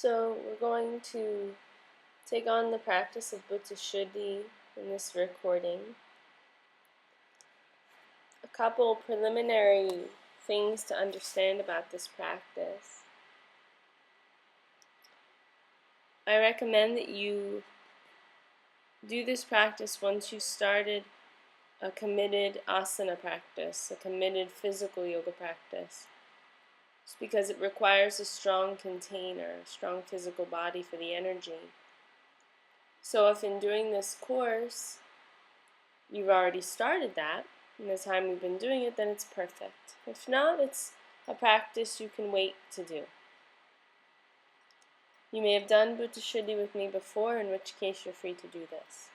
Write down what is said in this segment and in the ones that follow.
So we're going to take on the practice of Bhutta Shuddhi in this recording. A couple preliminary things to understand about this practice. I recommend that you do this practice once you started a committed asana practice, a committed physical yoga practice. It's because it requires a strong container, a strong physical body for the energy. So if in doing this course you've already started that, in the time we've been doing it, then it's perfect. If not, it's a practice you can wait to do. You may have done Bhutta Shuddhi with me before, in which case you're free to do this.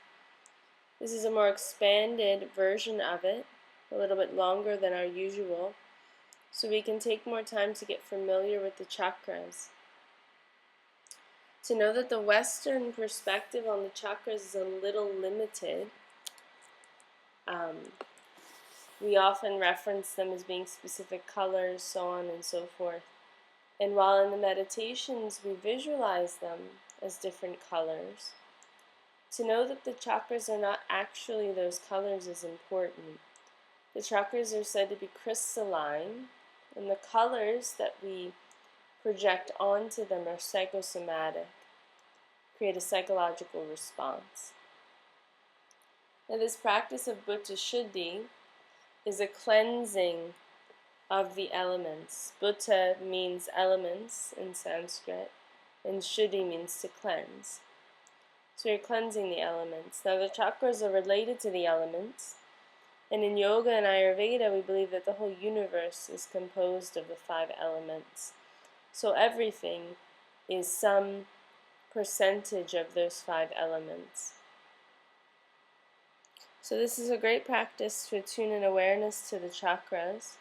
This is a more expanded version of it, a little bit longer than our usual, so we can take more time to get familiar with the chakras. To know that the Western perspective on the chakras is a little limited. We often reference them as being specific colors, so on and so forth. And while in the meditations we visualize them as different colors, to know that the chakras are not actually those colors is important. The chakras are said to be crystalline, and the colors that we project onto them are psychosomatic, create a psychological response. Now, this practice of Bhutta Shuddhi is a cleansing of the elements. Bhutta means elements in Sanskrit, and Shuddhi means to cleanse. So you're cleansing the elements. Now the chakras are related to the elements, and in yoga and Ayurveda we believe that the whole universe is composed of the 5 elements. So everything is some percentage of those 5 elements. So this is a great practice to attune an awareness to the chakras.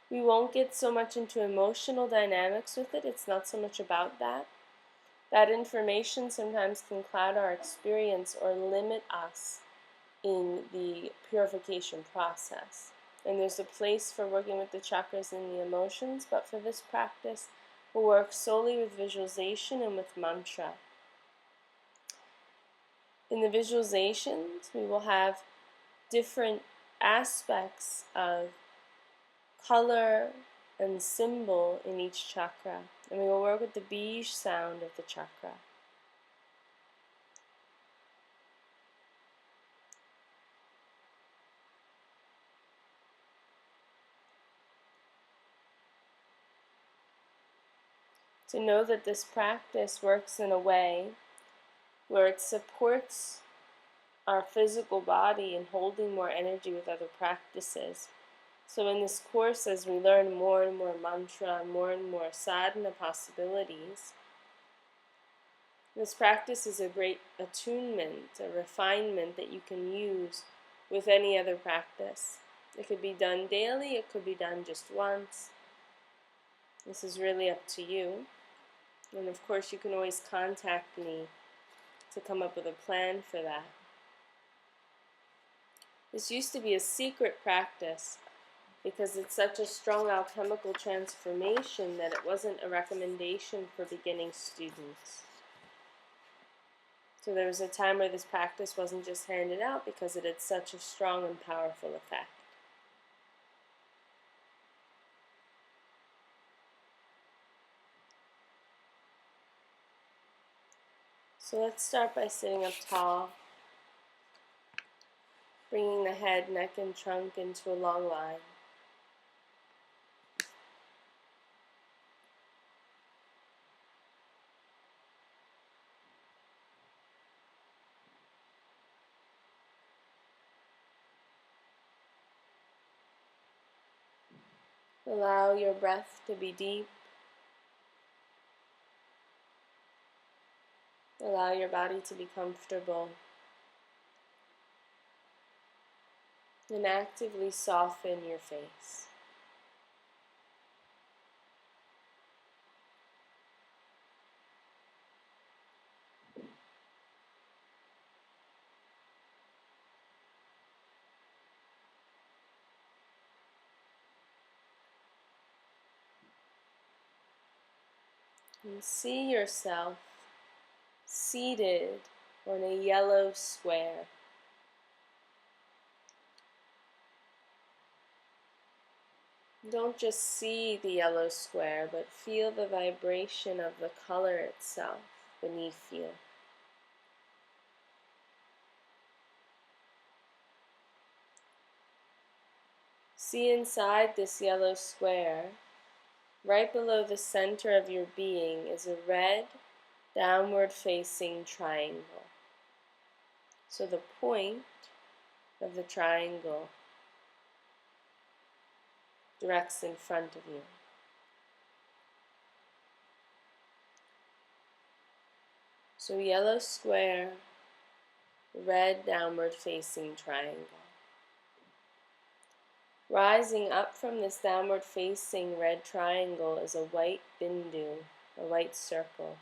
We won't get so much into emotional dynamics with it. It's not so much about that. That information sometimes can cloud our experience or limit us in the purification process. And there's a place for working with the chakras and the emotions, but for this practice, we'll work solely with visualization and with mantra. In the visualizations, we will have different aspects of color and symbol in each chakra, and we will work with the bij sound of the chakra. To know that this practice works in a way where it supports our physical body in holding more energy with other practices. So in this course, as we learn more and more mantra, more and more sadhana possibilities, this practice is a great attunement, a refinement that you can use with any other practice. It could be done daily, it could be done just once. This is really up to you. And of course, you can always contact me to come up with a plan for that. This used to be a secret practice because it's such a strong alchemical transformation that it wasn't a recommendation for beginning students. So there was a time where this practice wasn't just handed out because it had such a strong and powerful effect. So let's start by sitting up tall, bringing the head, neck, and trunk into a long line. Allow your breath to be deep. Allow your body to be comfortable. And actively soften your face. And see yourself seated on a yellow square. Don't just see the yellow square, but feel the vibration of the color itself beneath you. See inside this yellow square, right below the center of your being, is a red, downward-facing triangle. So the point of the triangle directs in front of you. So yellow square, red downward-facing triangle. Rising up from this downward-facing red triangle is a white bindu, a white circle.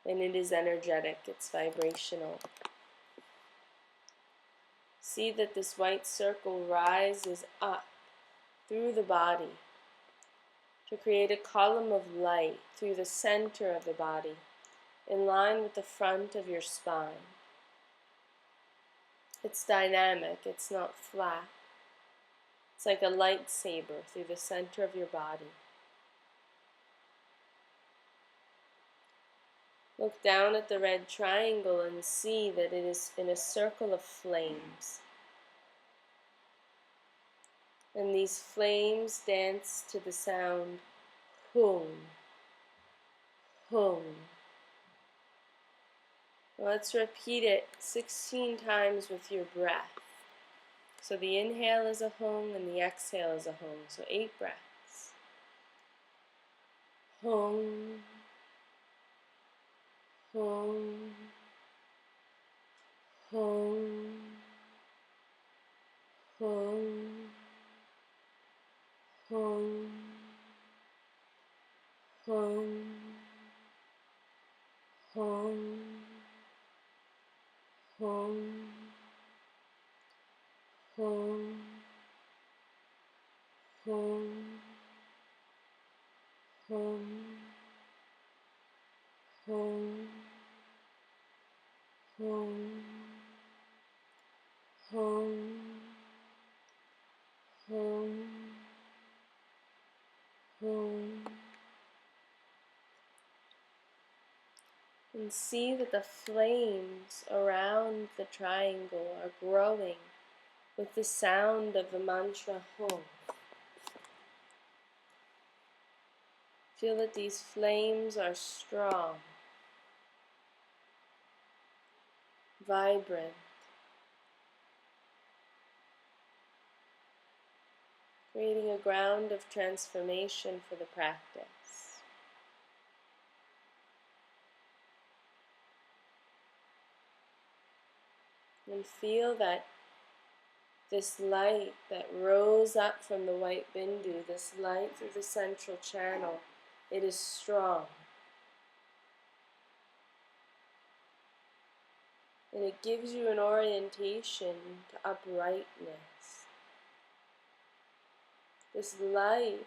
And it is energetic, it's vibrational. See that this white circle rises up through the body to create a column of light through the center of the body, in line with the front of your spine. It's dynamic, it's not flat. It's like a lightsaber through the center of your body. Look down at the red triangle and see that it is in a circle of flames. And these flames dance to the sound hum, hum. Let's repeat it 16 times with your breath. So the inhale is a hum and the exhale is a hum. So 8 breaths. Hum, hum, hum, hum, hum, hum, hum, hum, hum, hum, hum, hum, hum, hum, hum, hum. And see that the flames around the triangle are growing with the sound of the mantra hum. Feel that these flames are strong, vibrant, creating a ground of transformation for the practice. And feel that this light that rose up from the white bindu, this light through the central channel, it is strong. And it gives you an orientation to uprightness. This light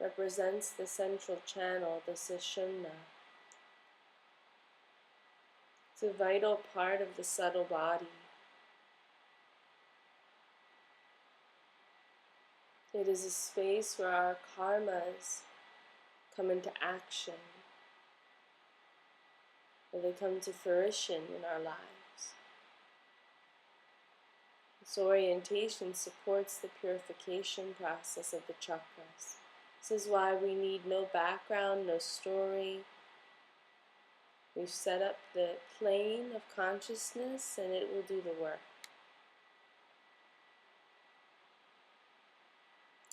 represents the central channel, the sushumna. It's a vital part of the subtle body. It is a space where our karmas come into action, where they come to fruition in our lives. This orientation supports the purification process of the chakras. This is why we need no background, no story. We've set up the plane of consciousness and it will do the work.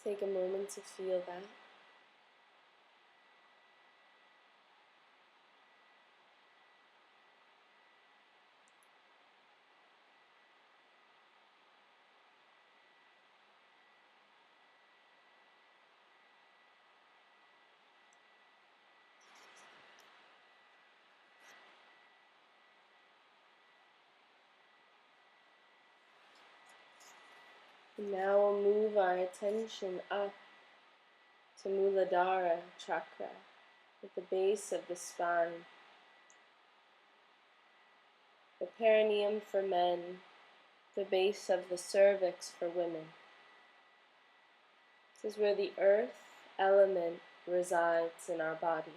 Take a moment to feel that. And now we'll move our attention up to Muladhara chakra. at the base of the spine, the perineum for men, the base of the cervix for women. This is where the earth element resides in our body.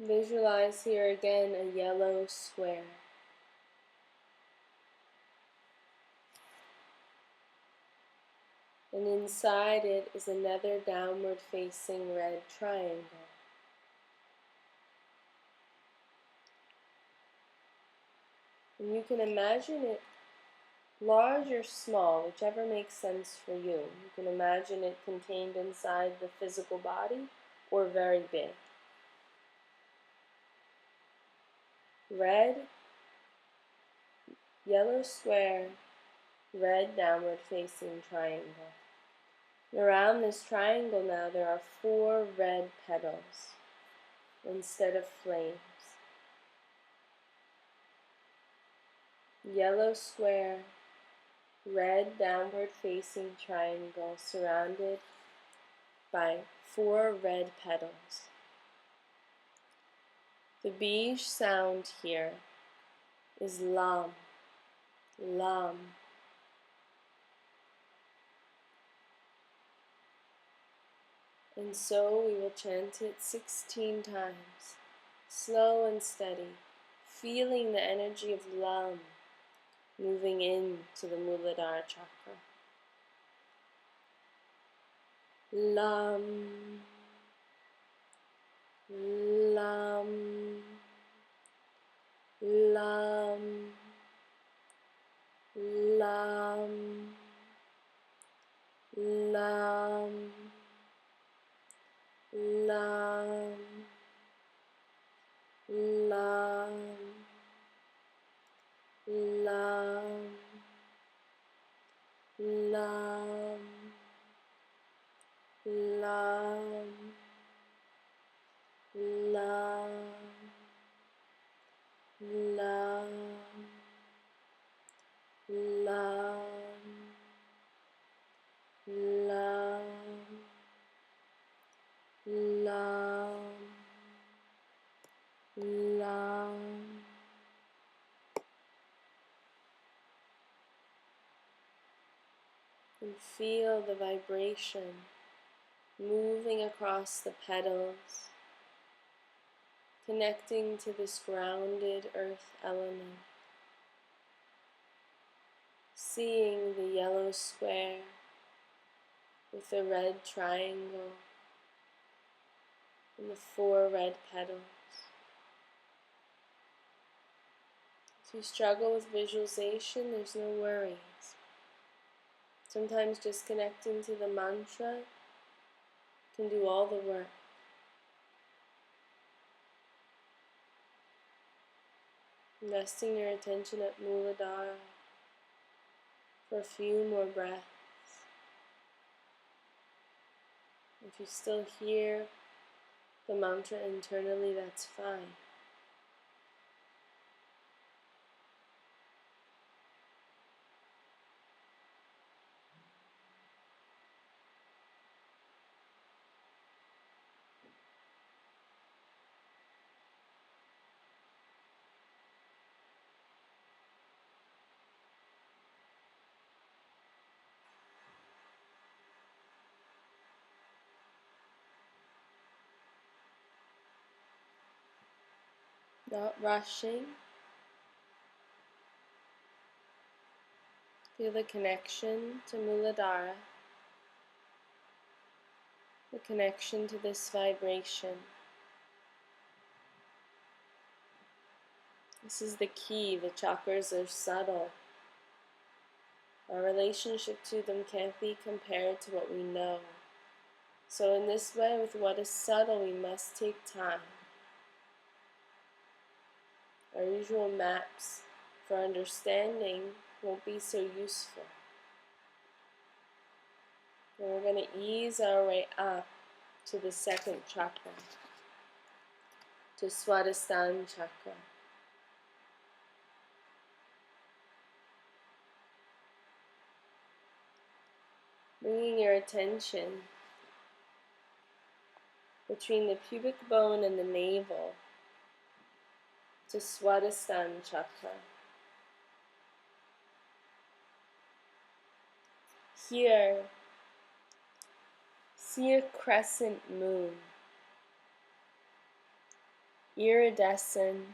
Visualize here again a yellow square. And inside it is another downward facing red triangle. And you can imagine it large or small, whichever makes sense for you. You can imagine it contained inside the physical body or very big. Red, yellow square, red downward facing triangle. And around this triangle now there are 4 red petals instead of flames. Yellow square, red downward facing triangle surrounded by 4 red petals. The Bij sound here is Lam, Lam. And so we will chant it 16 times, slow and steady, feeling the energy of Lam moving into the Muladhara chakra. Lam, Lam, Lam, Lam, Lam, Lam, Lam, Lam, Lam, Lam, Lam, Lam, Lam, Lam, Lam, Lam. And feel the vibration moving across the petals, connecting to this grounded earth element. Seeing the yellow square with the red triangle and the 4 red petals. If you struggle with visualization, there's no worries. Sometimes just connecting to the mantra can do all the work. Resting your attention at Muladhara for a few more breaths. If you still hear the mantra internally, that's fine. Not rushing. Feel the connection to Muladhara, the connection to this vibration. This is the key. The chakras are subtle. Our relationship to them can't be compared to what we know. So in this way, with what is subtle, we must take time. Our usual maps for understanding won't be so useful. And we're going to ease our way up to the 2nd chakra, to Swadhisthana chakra. Bringing your attention between the pubic bone and the navel to Swadhisthana chakra. Here, see a crescent moon, iridescent,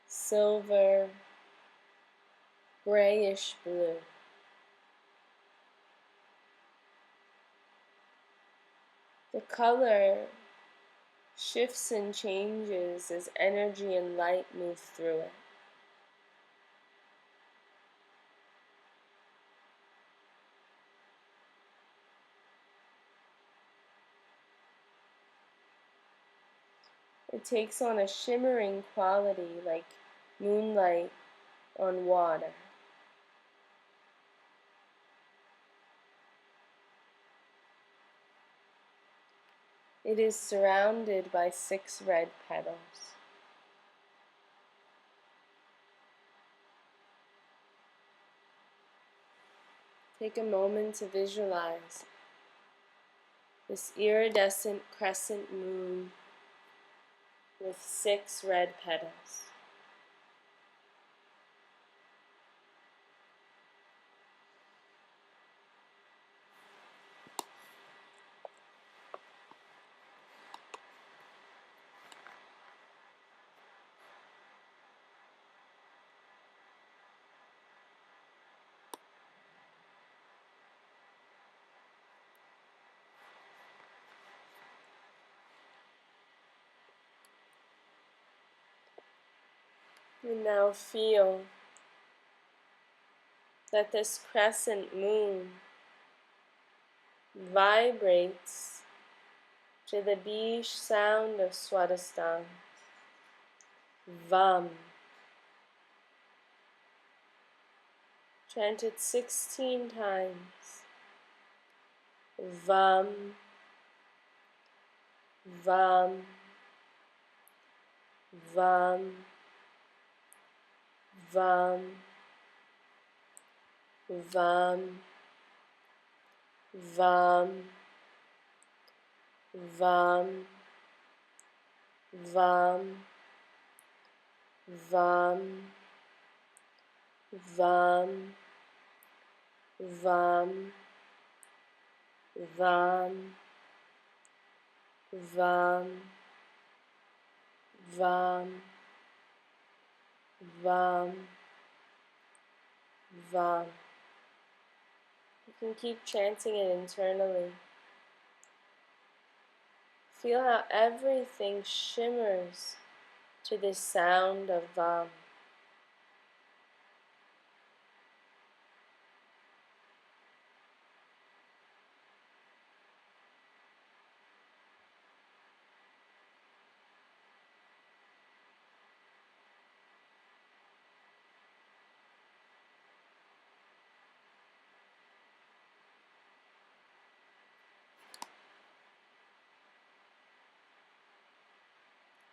silver, grayish blue. The color shifts and changes as energy and light move through it. It takes on a shimmering quality like moonlight on water. It is surrounded by 6 red petals. Take a moment to visualize this iridescent crescent moon with 6 red petals. You now feel that this crescent moon vibrates to the Bij sound of Swadhisthana. Vam. Chant it 16 times. Vam, Vam, Vam, Vam, Vam, Vam, Vam, Vam, Vam, Vam, Vam, Vam, Vam, Vam, Vam, Vam. You can keep chanting it internally. Feel how everything shimmers to this sound of Vam.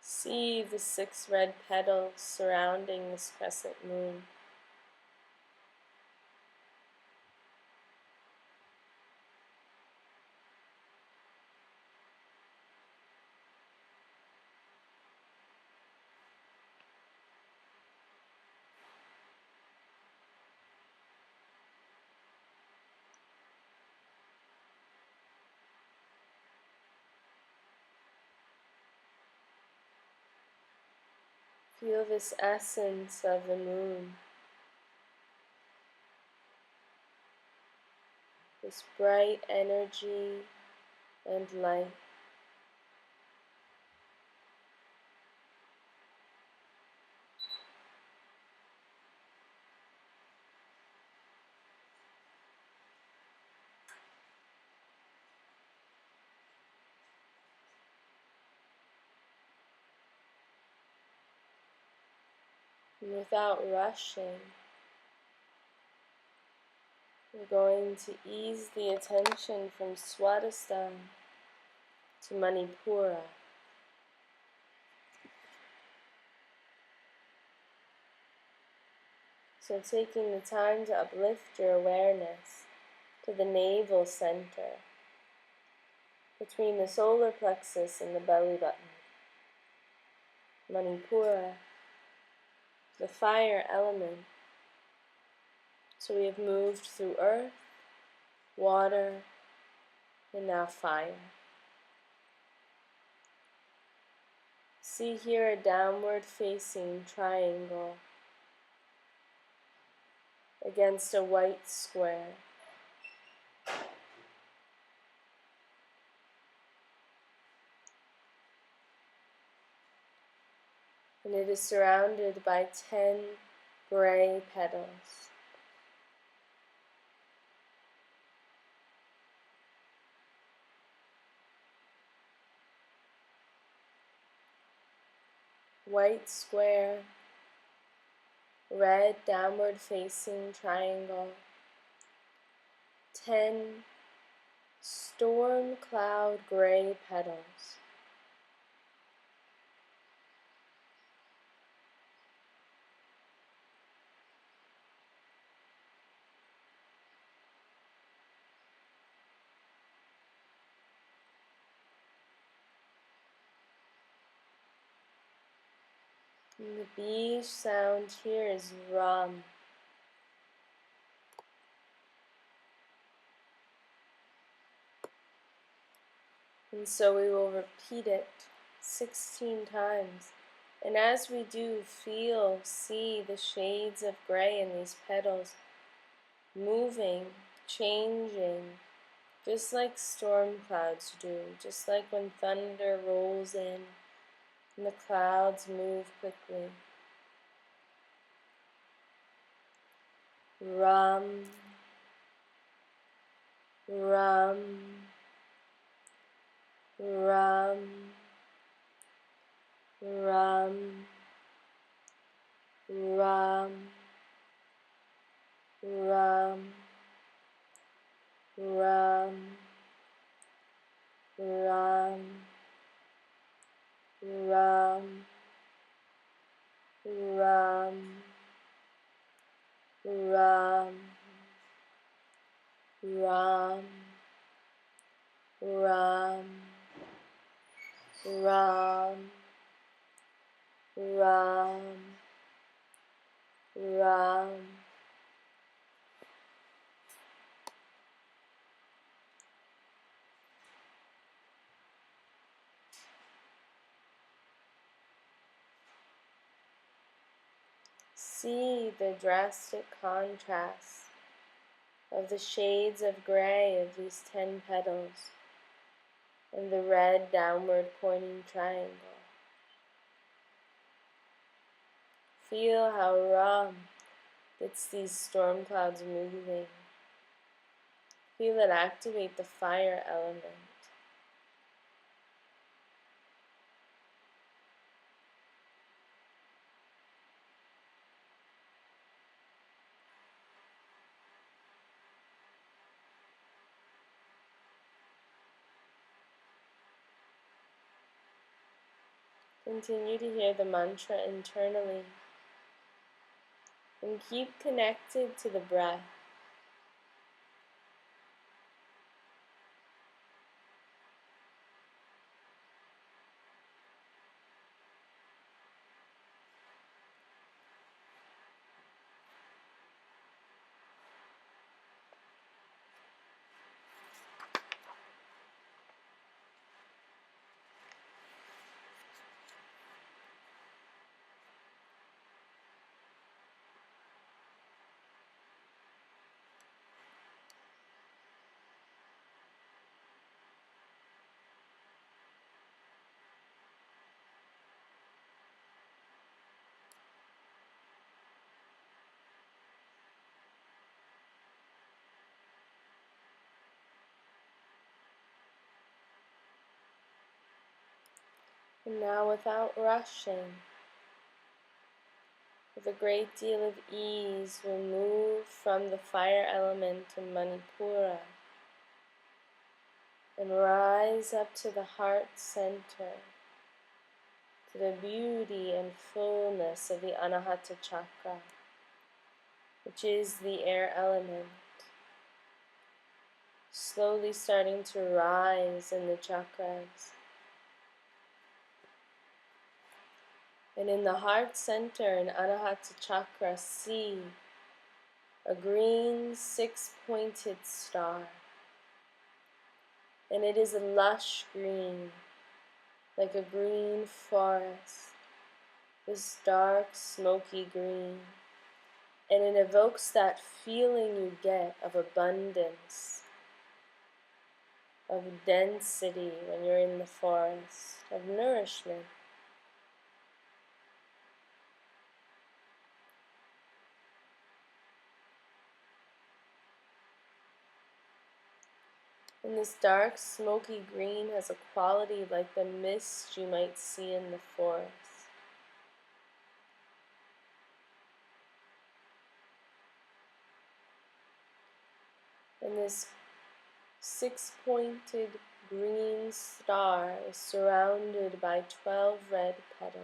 See the 6 red petals surrounding this crescent moon. Feel this essence of the moon, this bright energy and light. And without rushing, we're going to ease the attention from Swadhisthana to Manipura. So taking the time to uplift your awareness to the navel center, between the solar plexus and the belly button. Manipura, the fire element. So we have moved through earth, water, and now fire. See here a downward facing triangle against a white square. And it is surrounded by 10 gray petals. White square, red downward facing triangle, 10 storm cloud gray petals. And the B sound here is Ram. And so we will repeat it 16 times. And as we do, feel, see the shades of gray in these petals moving, changing, just like storm clouds do, just like when thunder rolls in and the clouds move quickly. Ram, Ram, Ram, Ram, Ram, Ram, Ram, Ram, Ram, Ram, Ram, Ram, Ram, Ram, Ram, Ram. See the drastic contrast of the shades of gray of these 10 petals and the red downward pointing triangle. Feel how Ram gets these storm clouds moving. Feel it activate the fire element. Continue to hear the mantra internally and keep connected to the breath. And now, without rushing, with a great deal of ease, we'll move from the fire element to Manipura and rise up to the heart center, to the beauty and fullness of the Anahata chakra, which is the air element. slowly starting to rise in the chakras. And in the heart center in Anahata Chakra, see a green six-pointed star. And it is a lush green, like a green forest, this dark, smoky green. And it evokes that feeling you get of abundance, of density when you're in the forest, of nourishment. And this dark, smoky green has a quality like the mist you might see in the forest. And this six-pointed green star is surrounded by 12 red petals.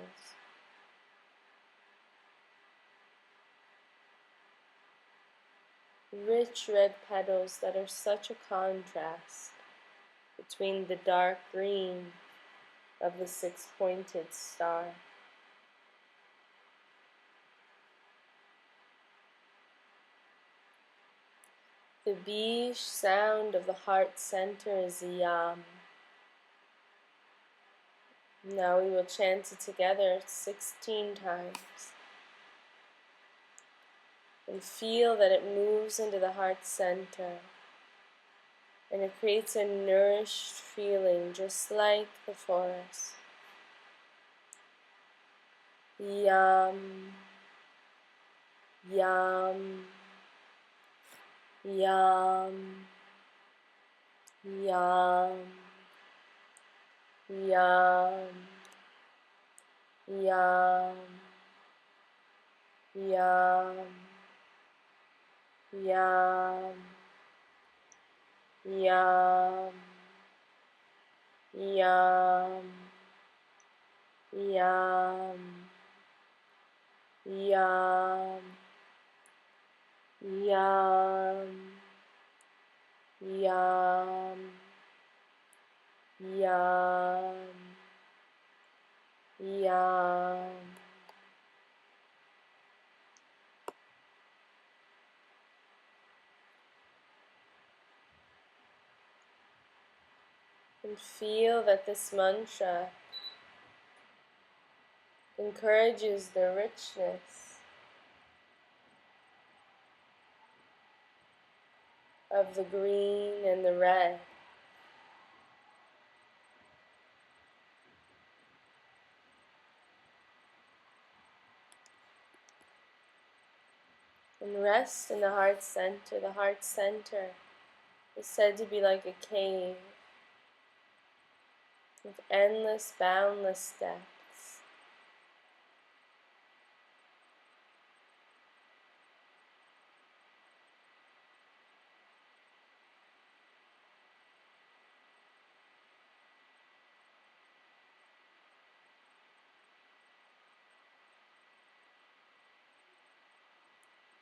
Rich red petals that are such a contrast between the dark green of the six-pointed star. The Bij sound of the heart center is Yam. Now we will chant it together 16 times. And feel that it moves into the heart center. And it creates a nourished feeling just like the forest. Yam, Yam, Yam, Yam, Yam, Yam, Yam, Yam, Yam, Yam, Yam, Yam, Yam, Yam, Yam, Yam. And feel that this mantra encourages the richness of the green and the red. And rest in the heart center. The heart center is said to be like a cave with endless, boundless depths.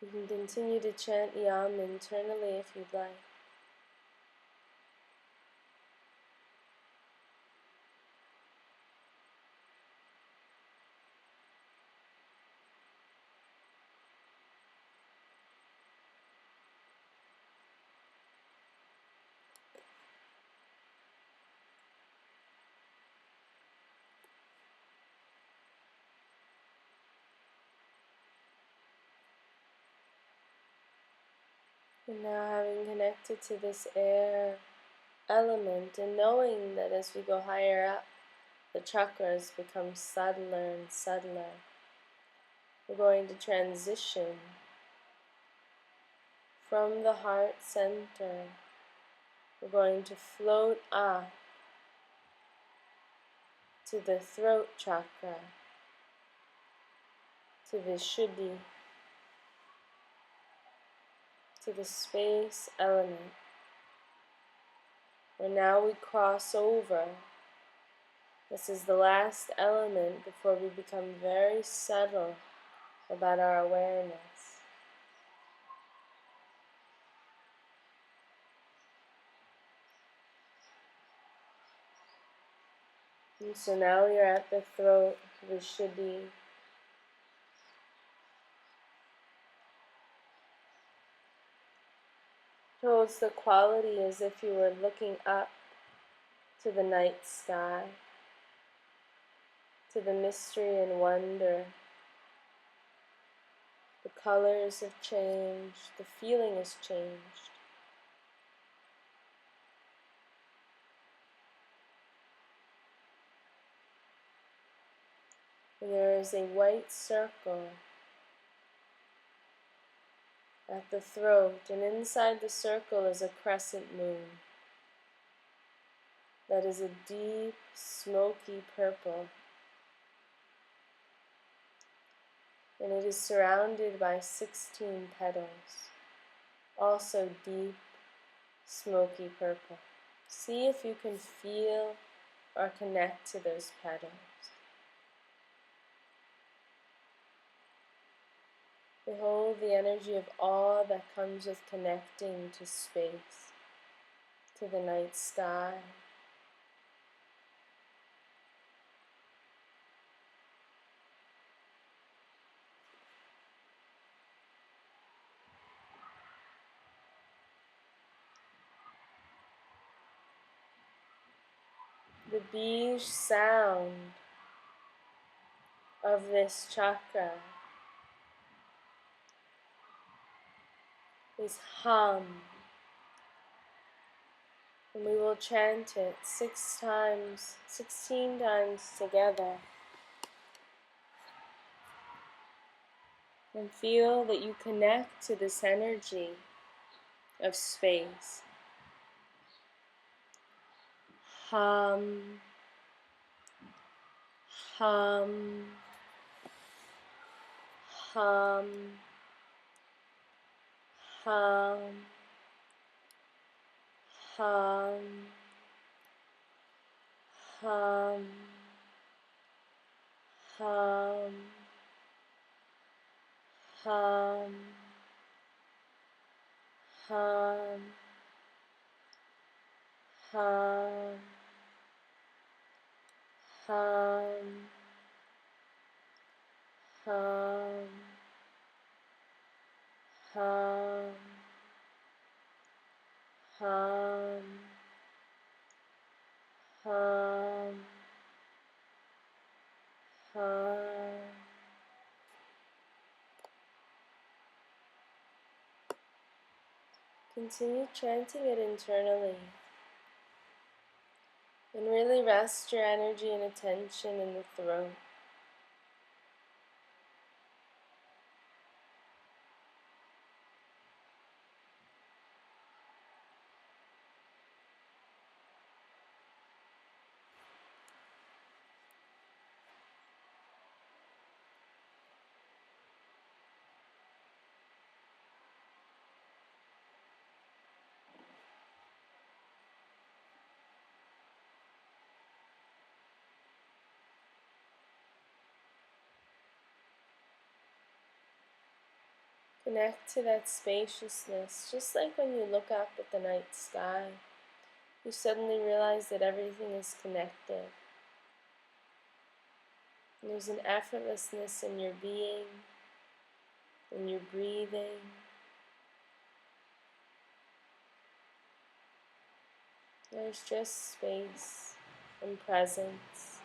You can continue to chant Yam internally if you'd like. And now having connected to this air element and knowing that as we go higher up, the chakras become subtler and subtler, we're going to transition from the heart center. We're going to float up to the throat chakra, to the Shuddhi, to the space element, where now we cross over. This is the last element before we become very subtle about our awareness. And so now you're at the throat, the Shuddhi. It holds the quality as if you were looking up to the night sky, to the mystery and wonder. The colors have changed, the feeling has changed. And there is a white circle at the throat, and inside the circle is a crescent moon that is a deep, smoky purple, and it is surrounded by 16 petals, also deep, smoky purple. See if you can feel or connect to those petals. They hold the energy of awe that comes with connecting to space, to the night sky. The Bij sound of this chakra is hum, and we will chant it 16 times together. And feel that you connect to this energy of space. Hum, hum, hum, hum, hum, hum, hum, hum, hum, hum, hum, hum, hum, hum, hum, hum. Continue chanting it internally, and really rest your energy and attention in the throat. Connect to that spaciousness, just like when you look up at the night sky, you suddenly realize that everything is connected. And there's an effortlessness in your being, in your breathing. There's just space and presence.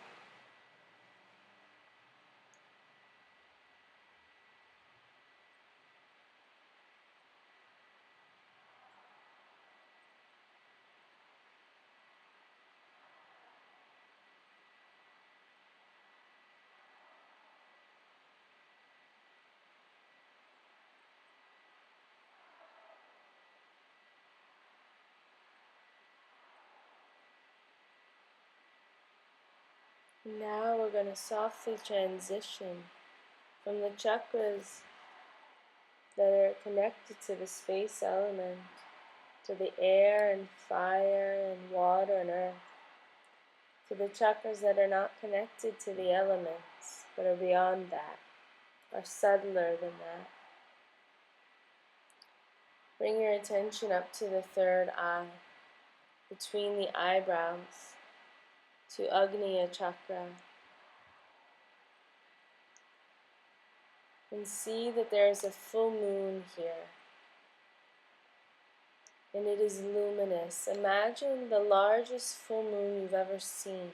Now we're going to softly transition from the chakras that are connected to the space element, to the air and fire and water and earth, to the chakras that are not connected to the elements, but are beyond that, are subtler than that. Bring your attention up to the third eye, between the eyebrows. to Agnya chakra. And see that there is a full moon here. And it is luminous. Imagine the largest full moon you've ever seen,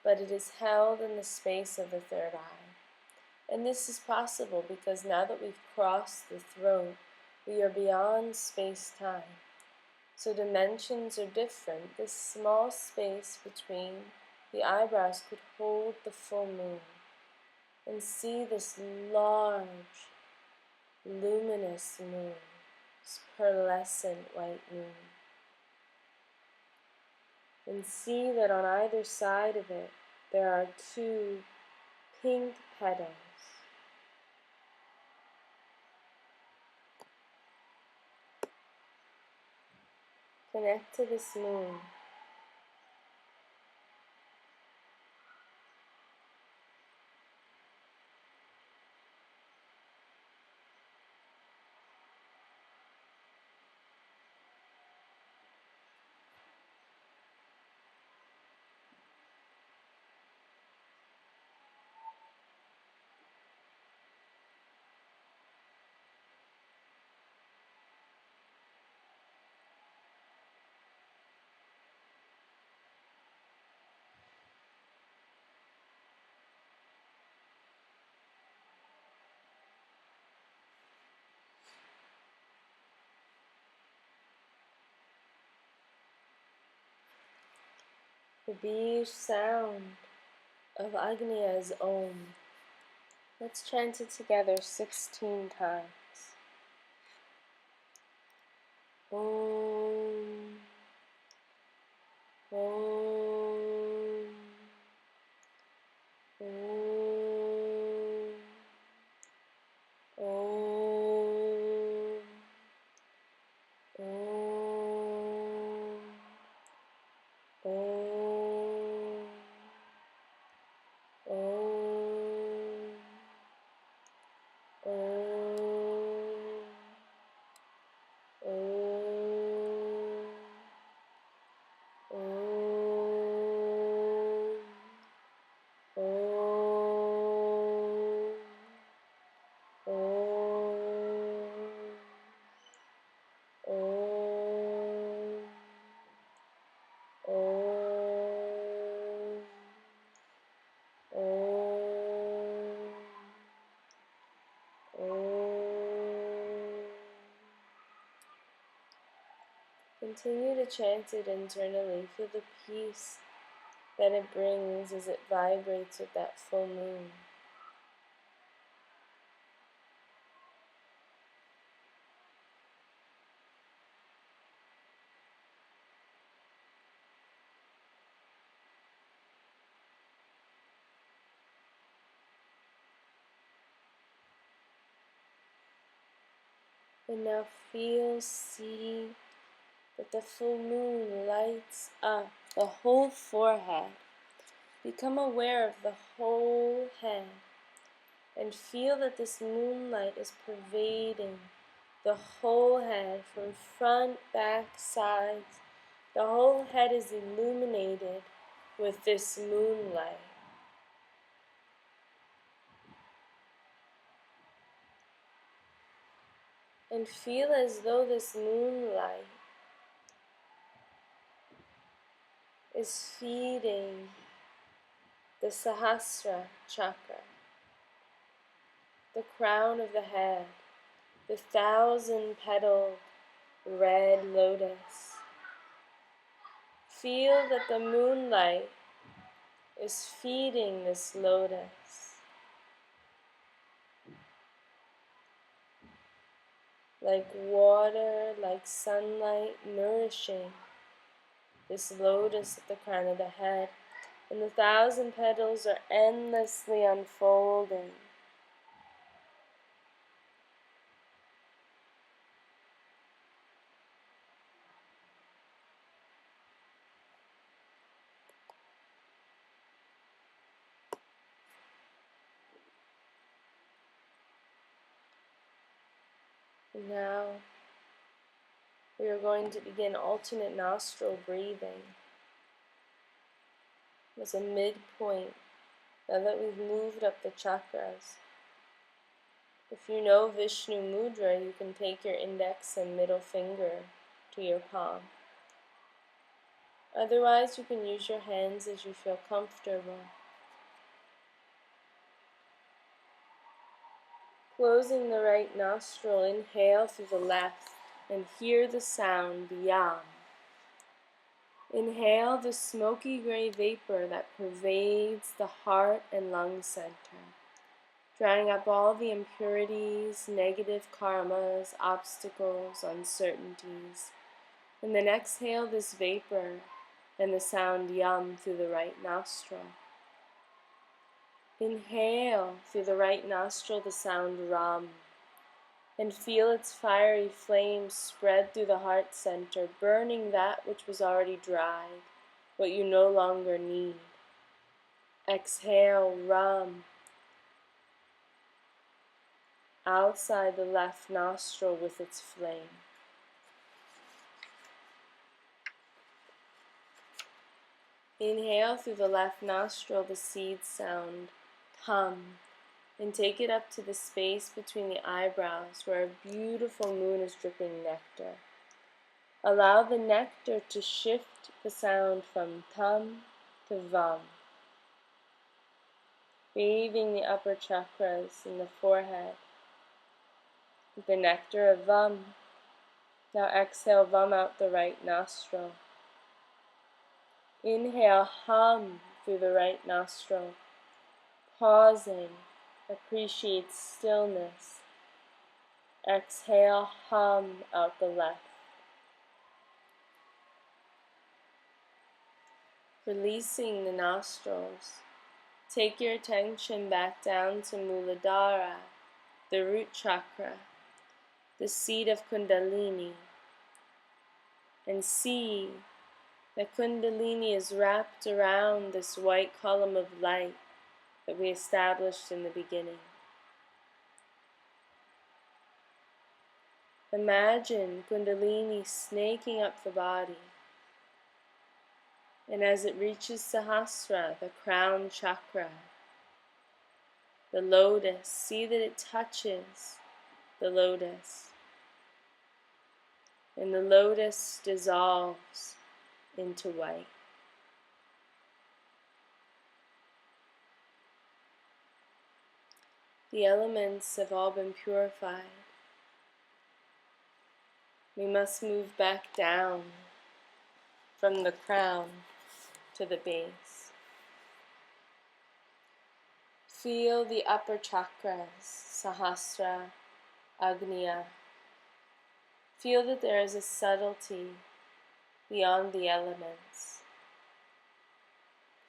but it is held in the space of the third eye. And this is possible because now that we've crossed the throat, we are beyond space-time. So dimensions are different. This small space between the eyebrows could hold the full moon. And see this large, luminous moon, this pearlescent white moon. And see that on either side of it, there are two pink petals. Connect to this moon. The Bij sound of Agnya is Om. Let's chant it together 16 times. Om, Om, Om, Om, Om, Om. Continue to chant it internally. Feel the peace that it brings as it vibrates with that full moon. And now see that the full moon lights up the whole forehead. Become aware of the whole head and feel that this moonlight is pervading the whole head from front, back, sides. The whole head is illuminated with this moonlight. And feel as though this moonlight is feeding the Sahasra chakra, the crown of the head, the 1,000-petaled red lotus. Feel that the moonlight is feeding this lotus like water, like sunlight, nourishing this lotus at the crown of the head. And the 1,000 petals are endlessly unfolding. Now we are going to begin alternate nostril breathing. as a midpoint, now that we've moved up the chakras. If you know Vishnu Mudra, you can take your index and middle finger to your palm. Otherwise, you can use your hands as you feel comfortable. Closing the right nostril, inhale through the left and hear the sound Yam. Inhale the smoky gray vapor that pervades the heart and lung center, drying up all the impurities, negative karmas, obstacles, uncertainties. And then exhale this vapor and the sound Yam through the right nostril. Inhale through the right nostril the sound Ram, and feel its fiery flames spread through the heart center, burning that which was already dried, what you no longer need. Exhale Ram outside the left nostril with its flame. Inhale through the left nostril the seed sound Tam, and take it up to the space between the eyebrows where a beautiful moon is dripping nectar. Allow the nectar to shift the sound from Tam to Vam, bathing the upper chakras in the forehead with the nectar of Vam. Now exhale Vam out the right nostril. Inhale Hum through the right nostril. Pausing, appreciate stillness. Exhale Hum out the left. Releasing the nostrils, take your attention back down to Muladhara, the root chakra, the seat of Kundalini, and see that Kundalini is wrapped around this white column of light that we established in the beginning. Imagine Kundalini snaking up the body, and as it reaches Sahasrara, the crown chakra, the lotus, see that it touches the lotus, and the lotus dissolves into white. The elements have all been purified. We must move back down from the crown to the base. Feel the upper chakras, Sahasrara, Agnya. Feel that there is a subtlety beyond the elements.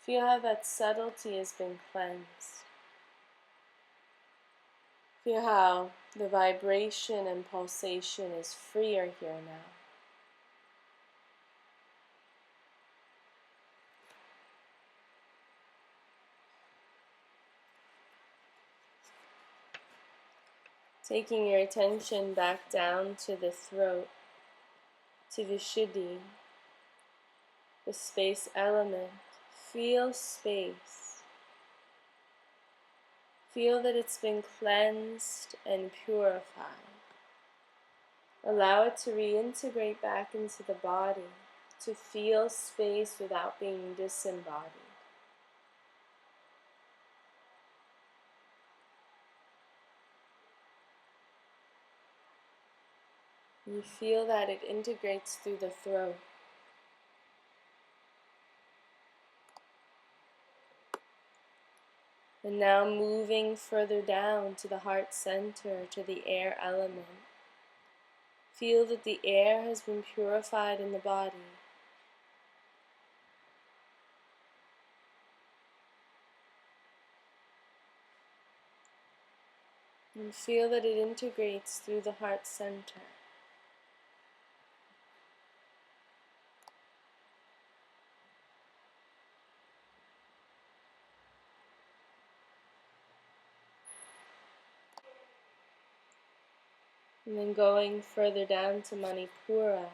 Feel how that subtlety has been cleansed. Feel how the vibration and pulsation is freer here now. Taking your attention back down to the throat, to Vishuddhi, the space element. Feel space. Feel that it's been cleansed and purified. Allow it to reintegrate back into the body, to feel space without being disembodied. You feel that it integrates through the throat. And now moving further down to the heart center, to the air element. Feel that the air has been purified in the body. And feel that it integrates through the heart center. And then going further down to Manipura,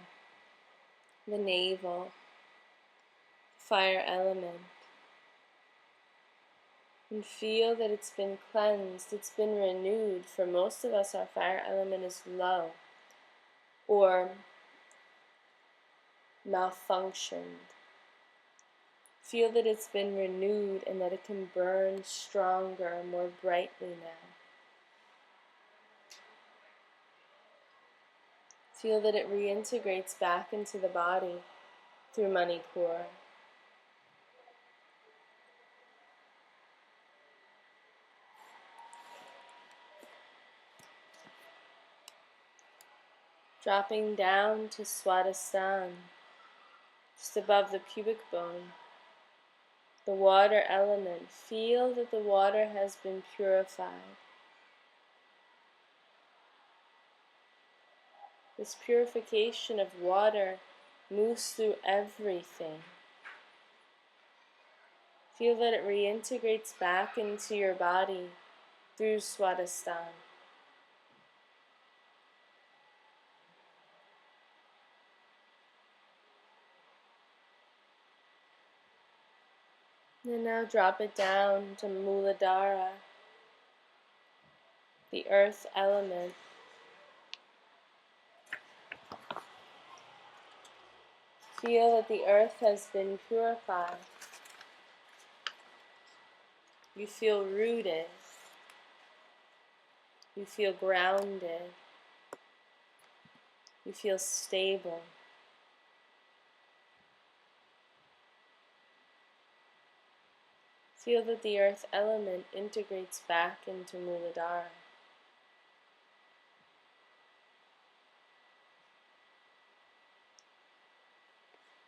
the navel, fire element. And feel that it's been cleansed, it's been renewed. For most of us, our fire element is low or malfunctioned. Feel that it's been renewed and that it can burn stronger, more brightly now. Feel that it reintegrates back into the body through Manipur. Dropping down to Swadhisthana, just above the pubic bone. The water element. Feel that the water has been purified. This purification of water moves through everything. Feel that it reintegrates back into your body through Swadhisthana. And now drop it down to Muladhara, the earth element. Feel that the earth has been purified. You feel rooted. You feel grounded. You feel stable. Feel that the earth element integrates back into Muladhara.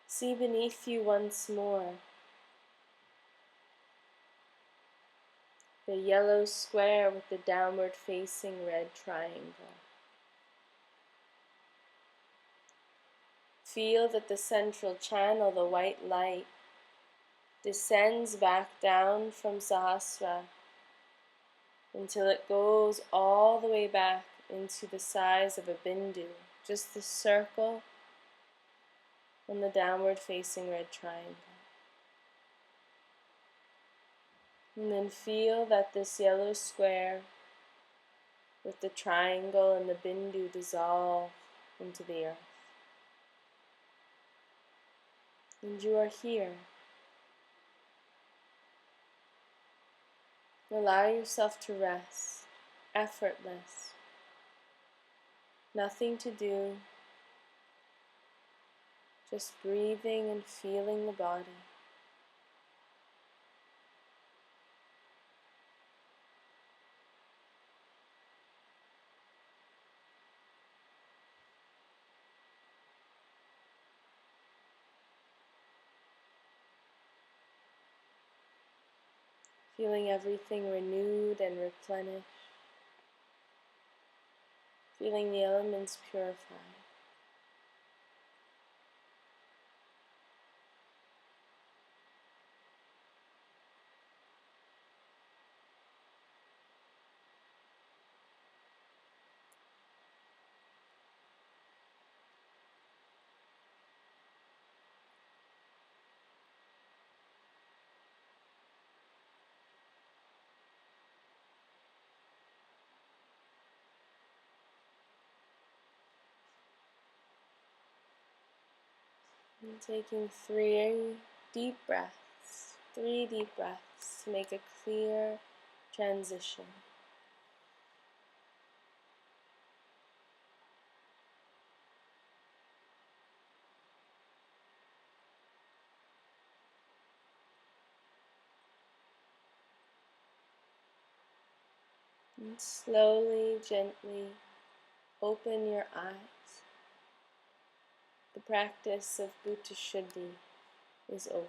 See beneath you once more the yellow square with the downward facing red triangle. Feel that the central channel, the white light, descends back down from Sahasrara until it goes all the way back into the size of a bindu, just the circle and the downward facing red triangle. And then feel that this yellow square with the triangle and the bindu dissolve into the earth. And you are here. Allow yourself to rest, effortless. Nothing to do, just breathing and feeling the body. Feeling everything renewed and replenished. Feeling the elements purified. And taking 3 deep breaths to make a clear transition. And slowly, gently open your eyes. The practice of Bhutta Shuddhi is over.